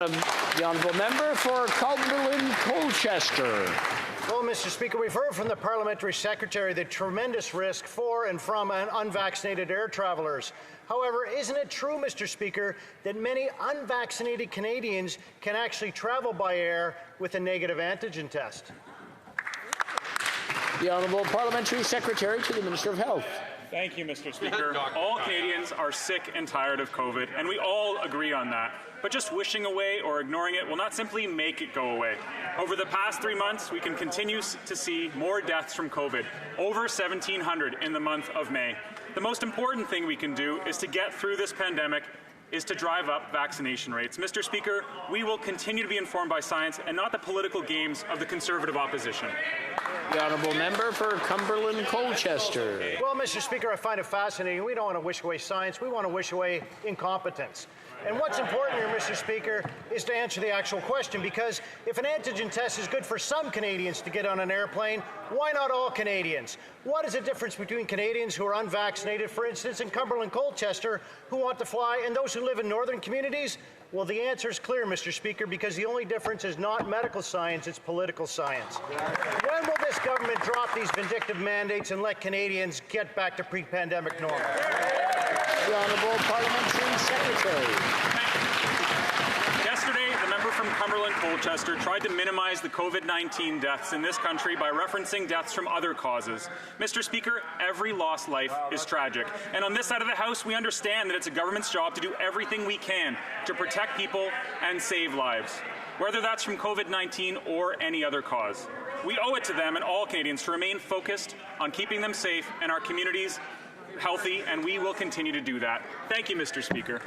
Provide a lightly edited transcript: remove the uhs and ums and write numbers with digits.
The honourable member for Cumberland Colchester. Well, Mr. Speaker, we've heard from the Parliamentary Secretary the tremendous risk for and from unvaccinated air travellers. However, isn't it true, Mr. Speaker, that many unvaccinated Canadians can actually travel by air with a negative antigen test? The Honourable Parliamentary Secretary to the Minister of Health. Thank you, Mr. Speaker. All Canadians are sick and tired of COVID, and we all agree on that. But just wishing away or ignoring it will not simply make it go away. Over the past 3 months, we can continue to see more deaths from COVID, over 1,700 in the month of May. The most important thing we can do is to get through this pandemic is to drive up vaccination rates. Mr. Speaker, we will continue to be informed by science and not the political games of the Conservative opposition. The honourable member for Cumberland Colchester. Well, Mr. Speaker, I find it fascinating. We don't want to wish away science. We want to wish away incompetence. And what's important here, Mr. Speaker, is to answer the actual question, because if an antigen test is good for some Canadians to get on an airplane, why not all Canadians? What is the difference between Canadians who are unvaccinated, for instance, in Cumberland Colchester, who want to fly, and those who live in northern communities? Well, the answer is clear, Mr. Speaker, because the only difference is not medical science, it's political science. When will this government drop these vindictive mandates and let Canadians get back to pre-pandemic normal? The Honourable Parliamentary Secretary. Yesterday, the member from Cumberland Colchester tried to minimize the COVID-19 deaths in this country by referencing deaths from other causes. Mr. Speaker, every lost life is tragic. And on this side of the House, we understand that it's a government's job to do everything we can to protect people and save lives, whether that's from COVID-19 or any other cause. We owe it to them and all Canadians to remain focused on keeping them safe and our communities healthy, and we will continue to do that. Thank you, Mr. Speaker.